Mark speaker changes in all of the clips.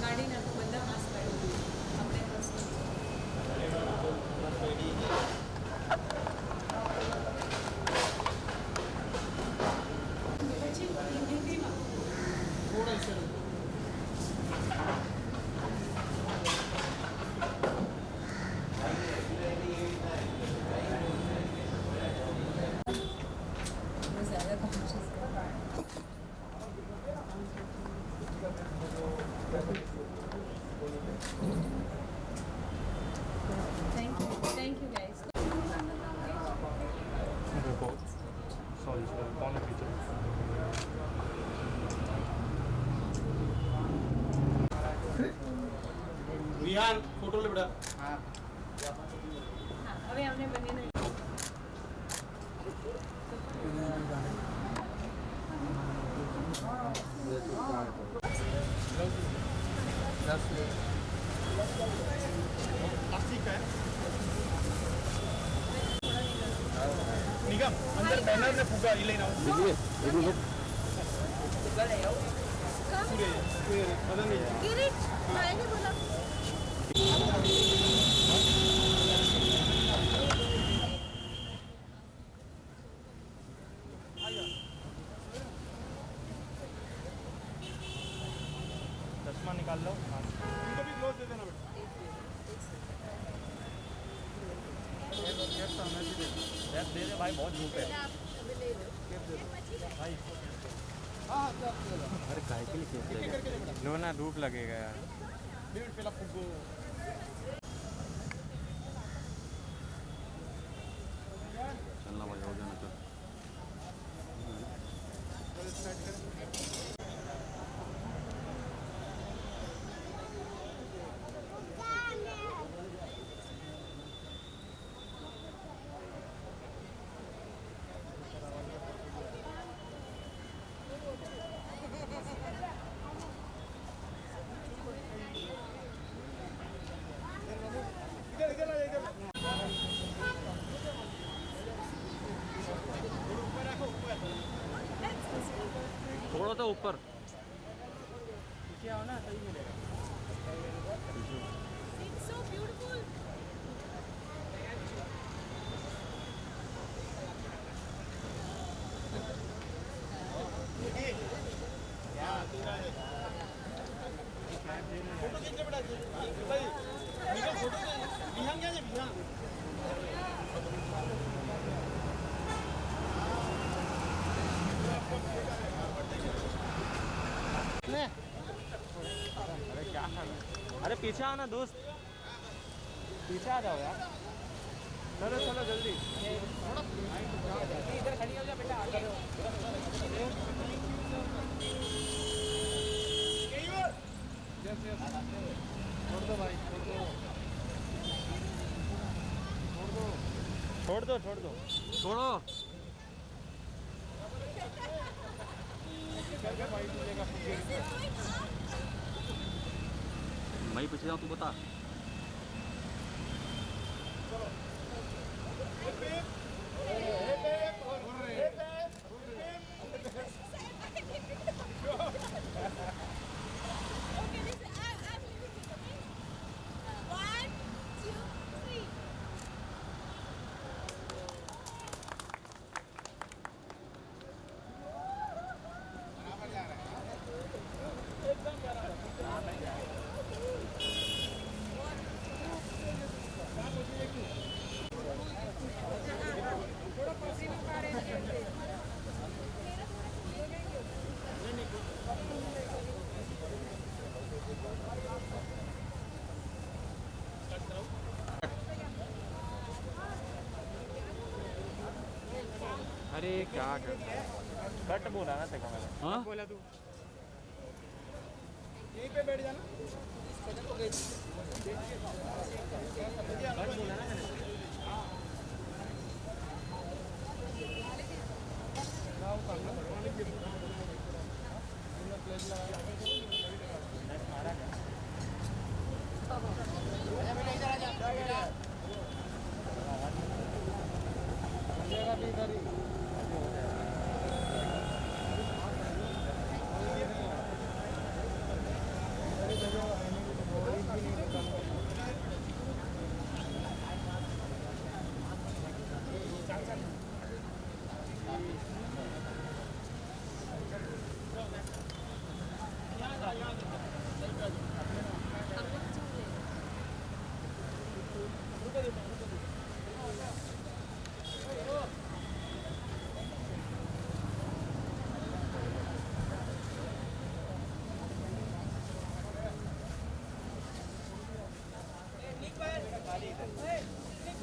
Speaker 1: गाड़ी ना तो बंदा मास्क पहनो अपने पर्सनल
Speaker 2: थोड़ा इसे
Speaker 1: ज़्यादा conscious thank you guys
Speaker 3: sorry कौन है पीछे
Speaker 2: विहान फोटो ले बेटा
Speaker 1: हाँ अभी हमने बने नहीं
Speaker 2: प्लास्टिक का है निगम अंदर बैनर में फुगा ये लेना पूरे बदल नहीं
Speaker 1: किरीट मैंने बोला
Speaker 3: चश्मा निकाल लो
Speaker 2: इनको भी ग्लोव दे देना बेटा
Speaker 3: यार दे दे भाई बहुत धूप है भाई अरे काहे के लिए केस लेगा लो ना धूप लगेगा यार
Speaker 2: पहला फुगो
Speaker 3: चलना भाई हो जाना चल
Speaker 2: इधर इधर आ इधर ऊपर रखो ऊपर
Speaker 3: थोड़ा तो ऊपर
Speaker 2: पीछे आओ ना सही मिलेगा
Speaker 1: It's so beautiful.
Speaker 2: फोटो खींच ले बेटा भाई निकल फोटो विहान क्या है विहान
Speaker 3: अरे क्या अरे पीछे आओ ना दोस्त पीछे आ जाओ यार
Speaker 2: चलो चलो जल्दी
Speaker 3: इधर खड़ी हो जा बेटा
Speaker 2: छोड़ दो भाई छोड़ दो
Speaker 3: छोड़ दो छोड़ दो छोड़ो मैं पीछे जाऊँ तू बता
Speaker 1: Okay, listen, I'm leaving it, okay? 1, 2, 3.
Speaker 3: अरे क्या कर कट बोला ना तेरे को मैंने हाँ
Speaker 2: बोला तू यहीं पे बैठ जाना
Speaker 3: कट बोला ना मैंने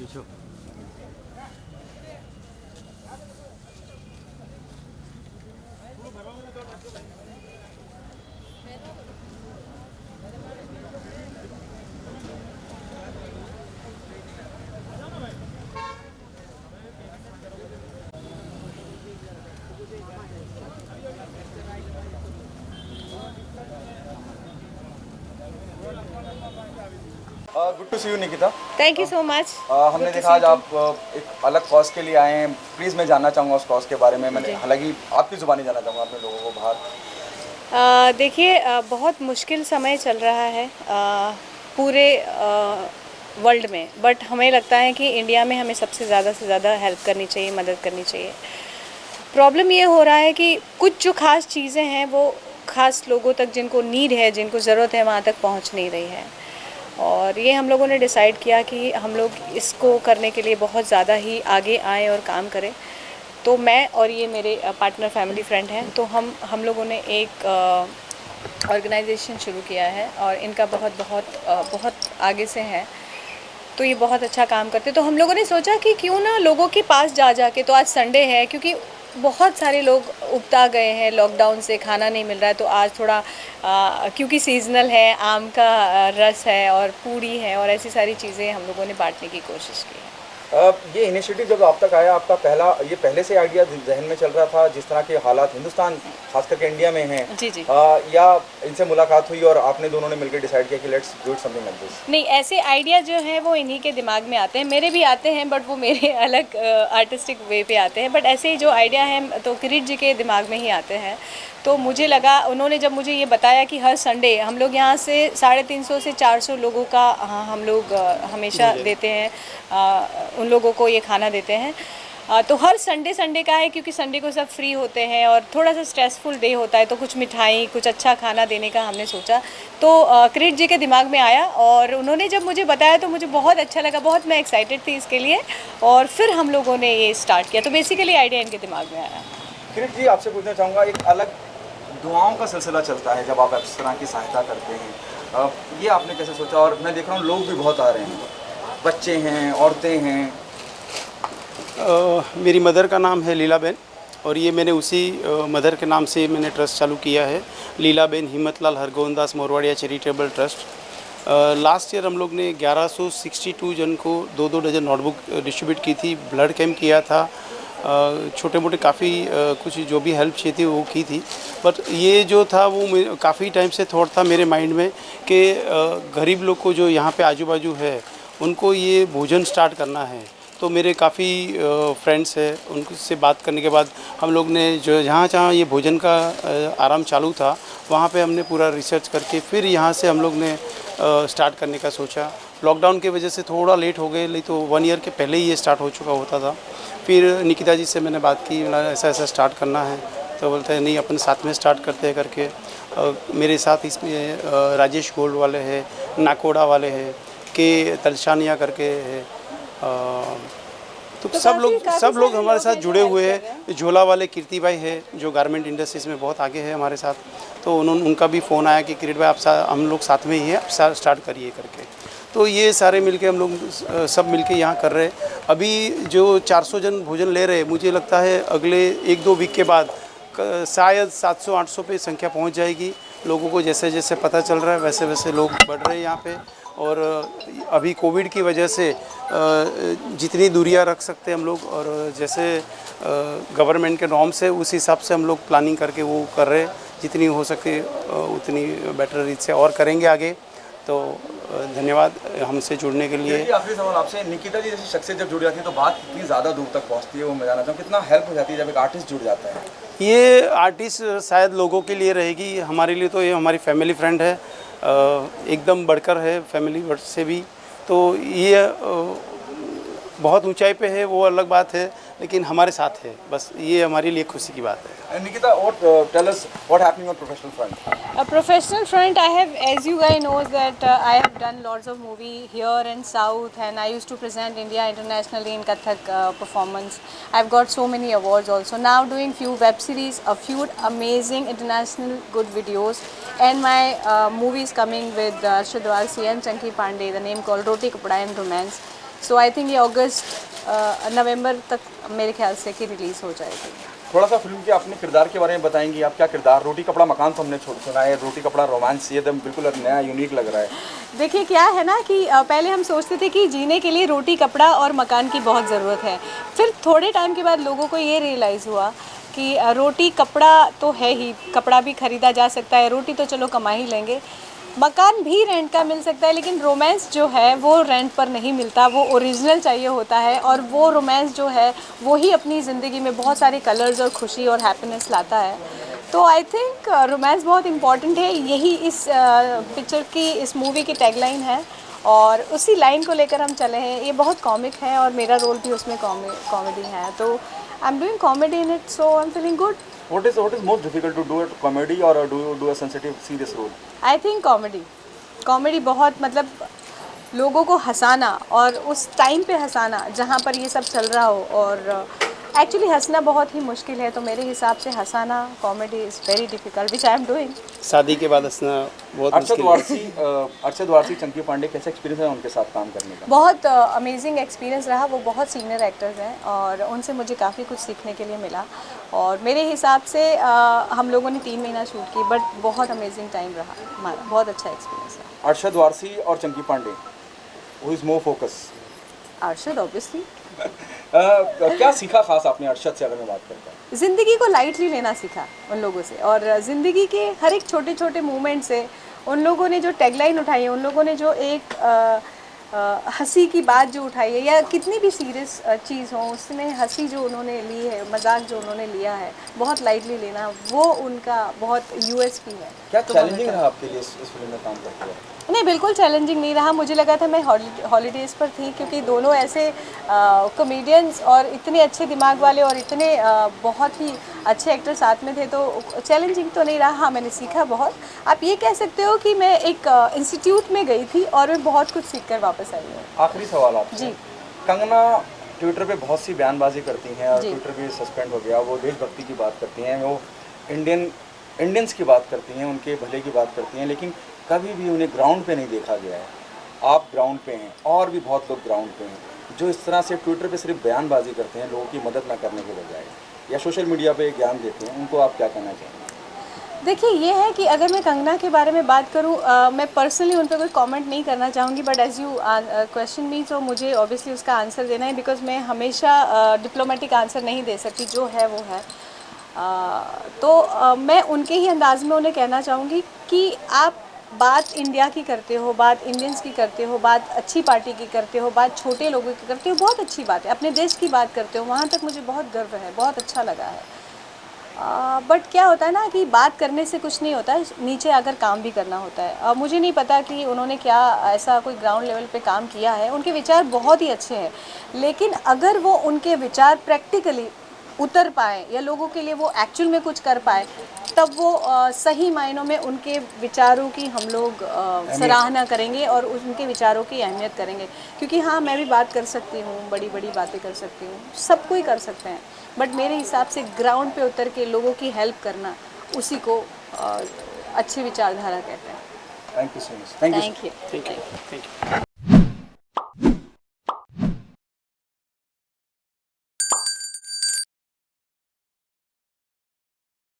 Speaker 3: पीछे
Speaker 4: good to see you Nikita.
Speaker 1: Thank you so much.
Speaker 4: हमने देखा आज आप एक अलग कॉज के लिए आए हैं। प्लीज़ मैं जानना चाहूँगा उस कॉज के बारे में। मैंने हालांकि आपकी ज़ुबानी जानना चाहूँगा अपने लोगों को बाहर।
Speaker 1: देखिए, बहुत मुश्किल समय चल रहा है पूरे वर्ल्ड में, बट हमें लगता है कि इंडिया में हमें सबसे ज़्यादा से ज़्यादा हेल्प करनी चाहिए, मदद करनी चाहिए। प्रॉब्लम ये हो रहा है कि कुछ जो ख़ास चीज़ें हैं वो ख़ास लोगों तक जिनको नीड है, जिनको ज़रूरत है, वहाँ तक पहुँच नहीं रही है। और ये हम लोगों ने डिसाइड किया कि हम लोग इसको करने के लिए बहुत ज़्यादा ही आगे आएँ और काम करें। तो मैं और ये मेरे पार्टनर फैमिली फ्रेंड हैं, तो हम लोगों ने एक ऑर्गेनाइजेशन शुरू किया है और इनका बहुत आगे से है। तो ये बहुत अच्छा काम करते। तो हम लोगों ने सोचा कि क्यों ना लोगों के पास जा के, तो आज संडे है, क्योंकि बहुत सारे लोग उबता गए हैं लॉकडाउन से, खाना नहीं मिल रहा है, तो आज थोड़ा क्योंकि सीजनल है, आम का रस है और पूड़ी है और ऐसी सारी चीज़ें हम लोगों ने बांटने की कोशिश की है।
Speaker 4: ये इनिशिएटिव जब आप तक आया, आपका पहले से आइडिया जहन में चल रहा था, जिस तरह के हालात हिंदुस्तान खास करके इंडिया में हैं?
Speaker 1: जी जी।
Speaker 4: या इनसे मुलाकात हुई और आपने दोनों ने मिलकर डिसाइड किया कि let's do something like this?
Speaker 1: नहीं, ऐसे आइडिया जो हैं वो इन्हीं के दिमाग में आते हैं, मेरे भी आते हैं, बट वो मेरे अलग आर्टिस्टिक वे पे आते हैं। बट ऐसे ही जो आइडिया हैं तो किरीट जी के दिमाग में ही आते हैं। तो मुझे लगा, उन्होंने जब मुझे ये बताया कि हर संडे हम लोग यहाँ से 350 से 400 लोगों का हम लोग हमेशा देते हैं, उन लोगों को ये खाना देते हैं। तो हर संडे का है, क्योंकि संडे को सब फ्री होते हैं और थोड़ा सा स्ट्रेसफुल डे होता है, तो कुछ मिठाई, कुछ अच्छा खाना देने का हमने सोचा। तो किरीट जी के दिमाग में आया और उन्होंने जब मुझे बताया तो मुझे बहुत अच्छा लगा, बहुत मैं एक्साइटेड थी इसके लिए, और फिर हम लोगों ने ये स्टार्ट किया। तो बेसिकली आइडिया इनके दिमाग में आया।
Speaker 4: किरीट जी, आपसे पूछना चाहूँगा, एक अलग दुआओं का सिलसिला चलता है जब आप इस तरह की सहायता करते हैं, ये आपने कैसे सोचा? और मैं देख रहा हूँ लोग भी बहुत आ रहे हैं, बच्चे हैं, औरतें हैं।
Speaker 2: मेरी मदर का नाम है लीलाबेन और ये मैंने उसी मदर के नाम से मैंने ट्रस्ट चालू किया है, Lilaben Himmatlal Hargovindas Morwadia charitable trust. Last year हम लोग ने 1162 जन को 2-2 डजन नोटबुक डिस्ट्रीब्यूट की थी, ब्लड कैंप किया था, छोटे मोटे काफ़ी कुछ जो भी हेल्प चाहिए थी वो की थी। बट ये जो था वो काफ़ी टाइम से थॉट था मेरे माइंड में कि गरीब लोग को जो यहाँ पे आजू बाजू है उनको ये भोजन स्टार्ट करना है। तो मेरे काफ़ी फ्रेंड्स हैं, उनसे बात करने के बाद हम लोग ने जो जहाँ ये भोजन का आराम चालू था वहाँ पे हमने पूरा रिसर्च करके फिर यहाँ से हम लोग ने स्टार्ट करने का सोचा। लॉकडाउन की वजह से थोड़ा लेट हो गए, नहीं तो 1 ईयर के पहले ही ये स्टार्ट हो चुका होता था। फिर निकिता जी से मैंने बात की, ऐसा स्टार्ट करना है, तो बोलते हैं नहीं अपन साथ में स्टार्ट करते हैं करके। मेरे साथ इसमें राजेश गोल्ड वाले हैं, नाकोड़ा वाले हैं, के तलशानिया करके है, तो सब लोग हमारे साथ जुड़े हुए हैं। झोला वाले कीर्ति भाई है जो गारमेंट इंडस्ट्रीज़ में बहुत आगे है हमारे साथ, तो उनका भी फ़ोन आया कि किरीट भाई आप हम लोग साथ में ही हैं, आप स्टार्ट करिए करके। तो ये सारे मिलके हम लोग सब मिलके यहाँ कर रहे हैं। अभी जो 400 जन भोजन ले रहे हैं, मुझे लगता है अगले 1-2 वीक के बाद शायद 700-800 पे संख्या पहुँच जाएगी। लोगों को जैसे जैसे पता चल रहा है वैसे वैसे लोग बढ़ रहे हैं यहाँ पे। और अभी कोविड की वजह से जितनी दूरियां रख सकते हैं हम लोग, और जैसे गवर्नमेंट के नॉर्म्स है उस हिसाब से हम लोग प्लानिंग करके वो कर रहे हैं। जितनी हो सके उतनी बेटर रीत से और करेंगे आगे। तो धन्यवाद हमसे जुड़ने के लिए।
Speaker 4: आखिरी सवाल आपसे, निकिता जी जैसी शख्सियत जब जुड़ जाती है तो बात कितनी ज़्यादा दूर तक पहुँचती है, वो मैं जानना चाहूँ। कितना हेल्प हो जाती है जब एक आर्टिस्ट जुड़ जाता है?
Speaker 2: ये आर्टिस्ट शायद लोगों के लिए रहेगी, हमारे लिए तो ये हमारी फैमिली फ्रेंड है, एकदम बढ़कर है फैमिली से भी। तो ये बहुत ऊंचाई पे है वो अलग बात है, लेकिन हमारे साथ है, बस ये हमारे लिए खुशी की बात है।
Speaker 4: Nikita, tell us what happening on professional front?
Speaker 1: A professional front, I have, as you guys knows that I have done lots of movie here in South, and I used to present India internationally in Kathak performance. I've got so many awards also. Now doing few web series, a few amazing international good videos, and my movie is coming with Arshad Walsi and Chanki Pandey, the name called Roti Kapda and Romance. So I think ये अगस्त नवंबर तक मेरे ख्याल से कि release हो जाएगी।
Speaker 4: थोड़ा सा फिल्म के अपने किरदार के बारे में बताएंगी आप, क्या किरदार? रोटी कपड़ा मकान तो हमने सुना है, रोटी कपड़ा रोमांस, ये एकदम बिल्कुल नया यूनिक लग रहा है।
Speaker 1: देखिए क्या है ना कि पहले हम सोचते थे कि जीने के लिए रोटी कपड़ा और मकान की बहुत ज़रूरत है। फिर थोड़े टाइम के बाद लोगों को ये रियलाइज़ हुआ कि रोटी कपड़ा तो है ही, कपड़ा भी ख़रीदा जा सकता है, रोटी तो चलो कमा ही लेंगे, मकान भी रेंट का मिल सकता है, लेकिन रोमांस जो है वो रेंट पर नहीं मिलता, वो ओरिजिनल चाहिए होता है। और वो रोमांस जो है वो ही अपनी ज़िंदगी में बहुत सारे कलर्स और खुशी और हैप्पीनेस लाता है। तो आई थिंक रोमांस बहुत इम्पॉर्टेंट है, यही इस पिक्चर की, इस मूवी की टैगलाइन है और उसी लाइन को लेकर हम चले हैं। ये बहुत कॉमिक है और मेरा रोल भी उसमें कॉमेडी है, तो आई am doing comedy in it, so I am feeling good.
Speaker 4: What is most difficult to do a comedy or do a sensitive serious role?
Speaker 1: I think comedy बहुत, मतलब लोगों को हंसाना और उस टाइम पे हंसाना जहाँ पर ये सब चल रहा हो, और एक्चुअली हंसना बहुत ही मुश्किल है, तो मेरे हिसाब से हंसाना comedy is very difficult, which I am doing.
Speaker 2: शादी के बाद हंसना बहुत मुश्किल है।
Speaker 4: अरशद वारसी, चंकी पांडे, कैसा एक्सपीरियंस है उनके साथ काम करने का?
Speaker 1: बहुत अमेजिंग एक्सपीरियंस रहा, वो बहुत सीनियर एक्टर्स हैं और उनसे मुझे काफ़ी कुछ सीखने के लिए मिला। और मेरे हिसाब से हम लोगों ने 3 महीना शूट की, बट बहुत अमेजिंग टाइम रहा हमारा, बहुत अच्छा एक्सपीरियंस रहा।
Speaker 4: अरशद वारसी और Chunky Pandey, who is more focus?
Speaker 1: Arshad obviously.
Speaker 4: क्या सीखा खास आपने अरशद से, अगर मैं बात करता?
Speaker 1: ज़िंदगी को लाइटली लेना सीखा उन लोगों से, और ज़िंदगी के हर एक छोटे छोटे मूवमेंट से उन लोगों ने जो टैगलाइन उठाई है, उन लोगों ने जो एक हंसी की बात जो उठाई है, या कितनी भी सीरियस चीज़ हो उसमें हंसी जो उन्होंने ली है, मजाक जो उन्होंने लिया है, बहुत लाइटली लेना, वो उनका बहुत यूएसपी है।
Speaker 4: क्या चैलेंजिंग रहा आपके लिए इस फिल्म में काम करते हुए?
Speaker 1: नहीं, बिल्कुल चैलेंजिंग नहीं रहा। मुझे लगा था मैं हॉलीडेज़ पर थी, क्योंकि दोनों ऐसे कॉमेडियंस और इतने अच्छे दिमाग वाले और इतने बहुत ही अच्छे एक्टर साथ में थे, तो चैलेंजिंग तो नहीं रहा। हाँ, मैंने सीखा बहुत। आप ये कह सकते हो कि मैं एक इंस्टीट्यूट में गई थी और मैं बहुत कुछ सीख कर वापस आई हूँ।
Speaker 4: आखिरी सवाल आपसे।
Speaker 1: जी।
Speaker 4: कंगना ट्विटर पे बहुत सी बयानबाजी करती हैं और
Speaker 1: जी।
Speaker 4: ट्विटर भी सस्पेंड हो गया। वो देशभक्ति की बात करती हैं, वो इंडियंस की बात करती हैं, उनके भले की बात करती हैं, लेकिन कभी भी उन्हें ग्राउंड पे नहीं देखा गया है। आप ग्राउंड पे हैं और भी बहुत लोग ग्राउंड पे हैं, जो इस तरह से ट्विटर पे सिर्फ बयानबाजी करते हैं, लोगों की मदद ना करने के बजाय, या सोशल मीडिया पे ज्ञान देते हैं, उनको आप क्या कहना चाहेंगे?
Speaker 1: देखिए, ये है कि अगर मैं कंगना के बारे में बात करूं, मैं पर्सनली उन पर कोई कमेंट नहीं करना चाहूँगी, बट एज़ यू क्वेश्चन मी, तो मुझे ऑब्वियसली उसका आंसर देना है, बिकॉज मैं हमेशा डिप्लोमेटिक आंसर नहीं दे सकती, जो है वो है। तो मैं उनके ही अंदाज में उन्हें कहना चाहूँगी कि आप बात इंडिया की करते हो, बात इंडियंस की करते हो, बात अच्छी पार्टी की करते हो, बात छोटे लोगों की करते हो, बहुत अच्छी बात है। अपने देश की बात करते हो, वहाँ तक मुझे बहुत गर्व है, बहुत अच्छा लगा है। बट क्या होता है ना कि बात करने से कुछ नहीं होता है, नीचे आकर काम भी करना होता है। मुझे नहीं पता कि उन्होंने क्या ऐसा कोई ग्राउंड लेवल पे काम किया है, उनके विचार बहुत ही अच्छे हैं, लेकिन अगर वो उनके विचार प्रैक्टिकली उतर पाए या लोगों के लिए वो एक्चुअल में कुछ कर पाए, तब वो सही मायनों में उनके विचारों की हम लोग सराहना करेंगे और उनके विचारों की अहमियत करेंगे। क्योंकि हाँ, मैं भी बात कर सकती हूँ, बड़ी बड़ी बातें कर सकती हूँ, सब कोई कर सकते हैं, बट मेरे हिसाब से ग्राउंड पे उतर के लोगों की हेल्प करना, उसी को अच्छी विचारधारा कहते हैं।
Speaker 4: Thank you so much. Thank you.
Speaker 1: Thank you.